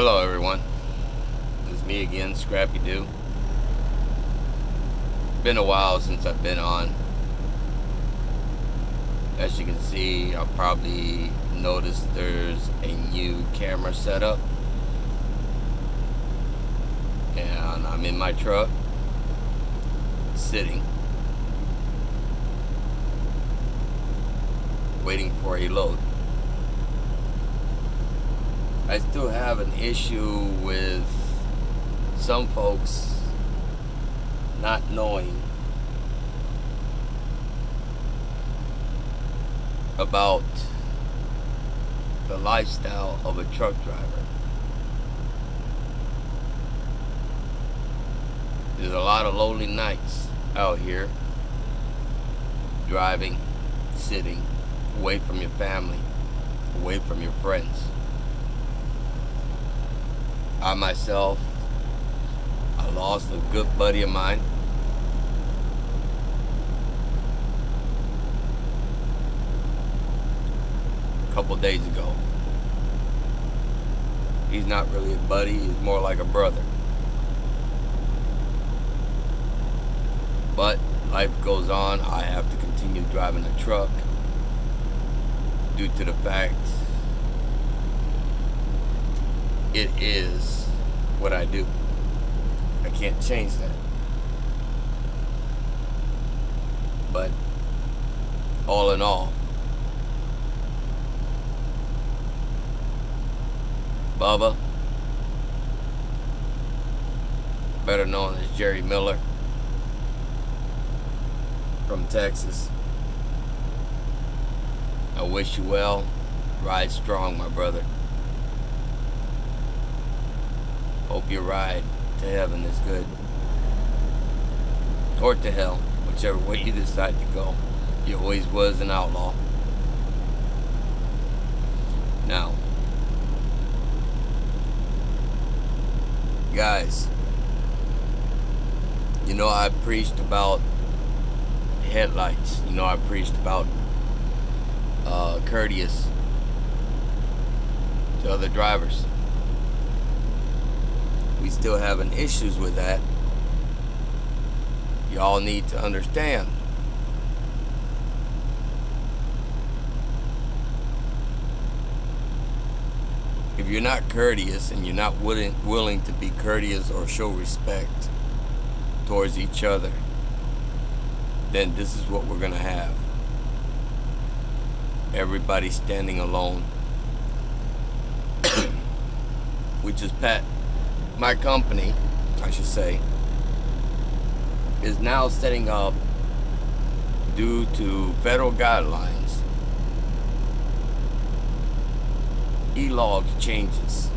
Hello everyone, it's me again, Scrappy Doo. Been a while since I've been on. As you can see, I'll probably notice there's a new camera setup. And I'm in my truck, sitting, waiting for a load. I still have an issue with some folks not knowing about the lifestyle of a truck driver. There's a lot of lonely nights out here, driving, sitting, away from your family, away from your friends. I myself, I lost a good buddy of mine. A couple days ago. He's not really a buddy, he's more like a brother. But life goes on. I have to continue driving a truck due to the fact it is what I do. I can't change that. But all in all, Bubba, better known as Jerry Miller from Texas, I wish you well. Ride strong, my brother. Hope your ride to heaven is good. Or to hell, whichever way you decide to go. You always was an outlaw. Now, guys, you know I preached about headlights. You know I preached about courteous to other drivers. We still having issues with that. Y'all need to understand. If you're not courteous and you're not willing to be courteous or show respect towards each other, then this is what we're gonna have. Everybody standing alone. Which is my company, I should say, is now setting up, due to federal guidelines, e-log changes.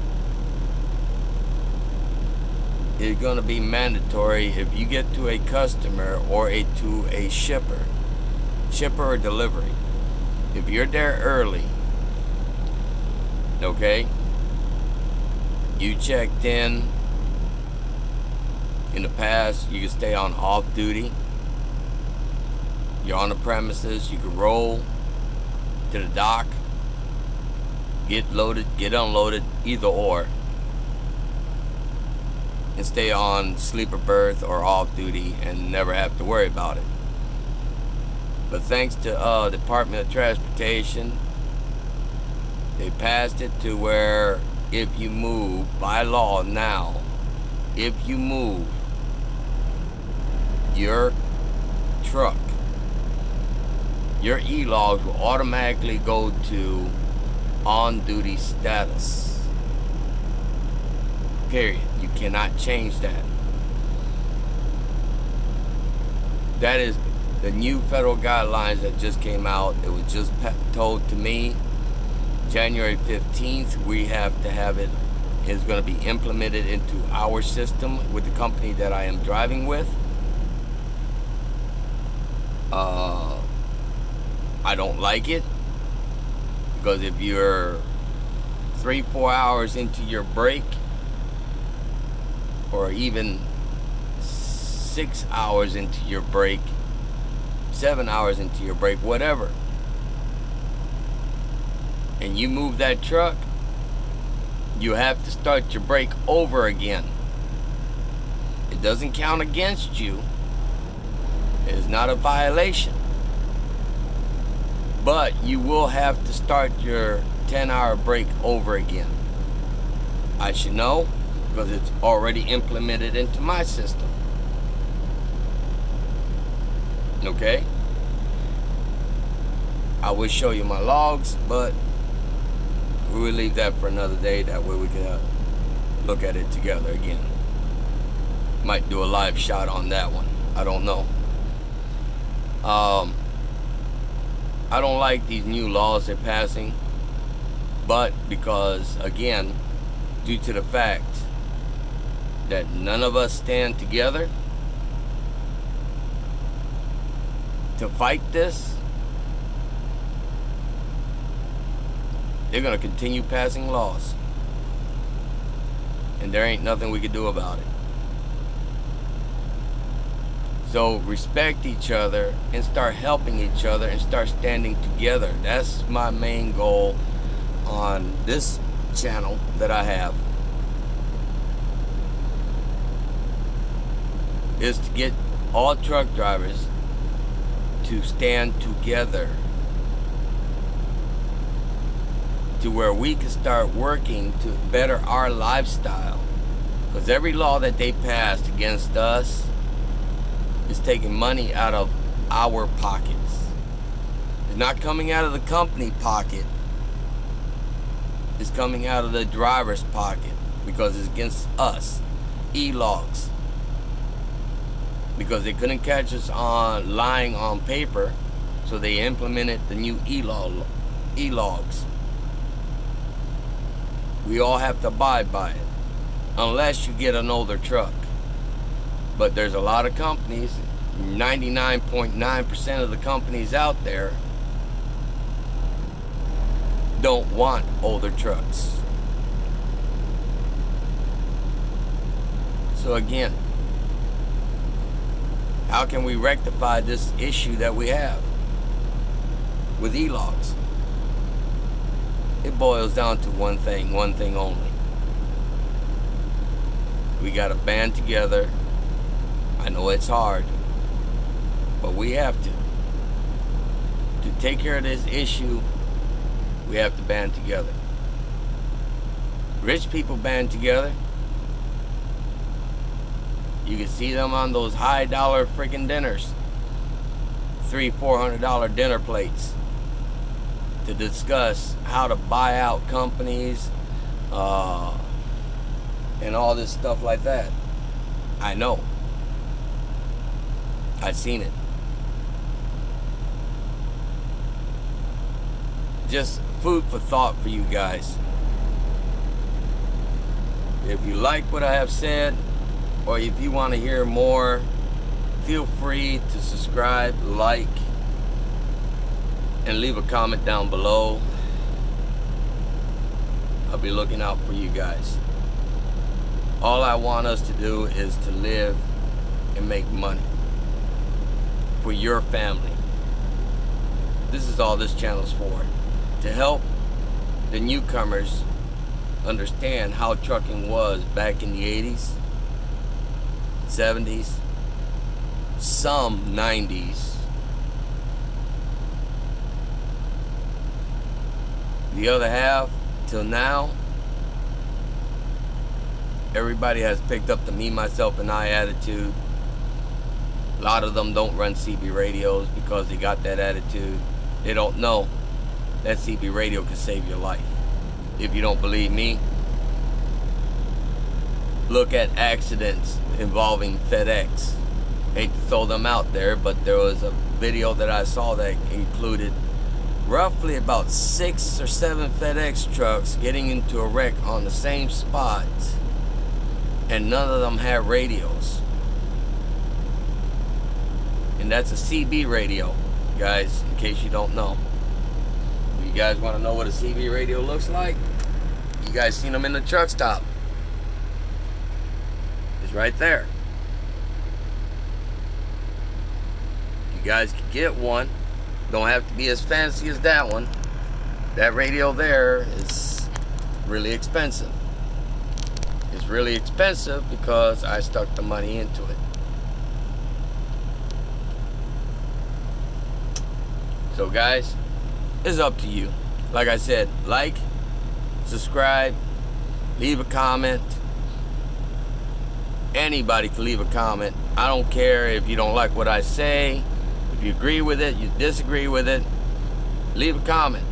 It's going to be mandatory if you get to a customer or to a shipper or delivery. If you're there early, okay, you checked in the past, you can stay on off duty. You're on the premises, you can roll to the dock, get loaded, get unloaded, either or, and stay on sleeper berth or off duty and never have to worry about it. But thanks to Department of Transportation, they passed it to where if you move, by law now, if you move your truck, your e-logs will automatically go to on-duty status. Period. You cannot change that. That is the new federal guidelines that just came out. It was just told to me January 15th. We have to have it. It's going to be implemented into our system with the company that I am driving with. I don't like it, because if you're 3-4 hours into your break, or even 6 hours into your break, 7 hours into your break, whatever, and you move that truck, you have to start your break over again. It doesn't count against you. It is not a violation. But you will have to start your 10-hour break over again. I should know because it's already implemented into my system. Okay? I will show you my logs, but we will leave that for another day. That way we can look at it together again. Might do a live shot on that one. I don't know. I don't like these new laws they're passing, but because, again, due to the fact that none of us stand together to fight this, they're going to continue passing laws. And there ain't nothing we can do about it. So respect each other and start helping each other and start standing together. That's my main goal on this channel that I have, is to get all truck drivers to stand together to where we can start working to better our lifestyle. Because every law that they passed against us is taking money out of our pockets. It's not coming out of the company pocket. It's coming out of the driver's pocket because it's against us. E-logs. Because they couldn't catch us on lying on paper, so they implemented the new e-logs. We all have to abide by it, unless you get an older truck. But there's a lot of companies, 99.9% of the companies out there don't want older trucks. So again, how can we rectify this issue that we have with e-logs? It boils down to one thing only. We gotta band together. I know it's hard, but we have to. To take care of this issue, we have to band together. Rich people band together. You can see them on those high dollar freaking dinners. $300-400 dinner plates to discuss how to buy out companies and all this stuff like that. I know. I've seen it. Just food for thought for you guys. If you like what I have said, or if you want to hear more, feel free to subscribe, like, and leave a comment down below. I'll be looking out for you guys. All I want us to do is to live and make money for your family. This is all this channel's for. To help the newcomers understand how trucking was back in the 80s, 70s, some 90s. The other half, till now, everybody has picked up the me, myself, and I attitude. A lot of them don't run CB radios because they got that attitude. They don't know that CB radio can save your life. If you don't believe me, look at accidents involving FedEx. Hate to throw them out there, but there was a video that I saw that included roughly about 6 or 7 FedEx trucks getting into a wreck on the same spot, and none of them had radios. And that's a CB radio, guys, in case you don't know. If you guys want to know what a CB radio looks like, you guys seen them in the truck stop. It's right there. You guys can get one. Don't have to be as fancy as that one. That radio there is really expensive. It's really expensive because I stuck the money into it. So guys, it's up to you. Like I said, like, subscribe, leave a comment. Anybody can leave a comment. I don't care if you don't like what I say. If you agree with it, you disagree with it, leave a comment.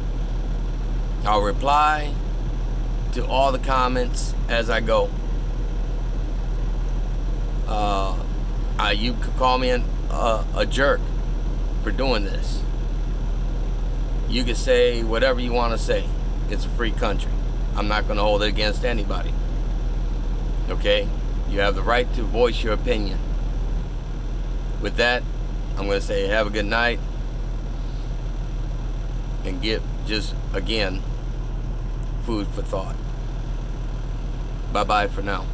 I'll reply to all the comments as I go. You could call me a jerk for doing this. You can say whatever you want to say. It's a free country. I'm not going to hold it against anybody. Okay? You have the right to voice your opinion. With that, I'm going to say have a good night. And get, just again, food for thought. Bye-bye for now.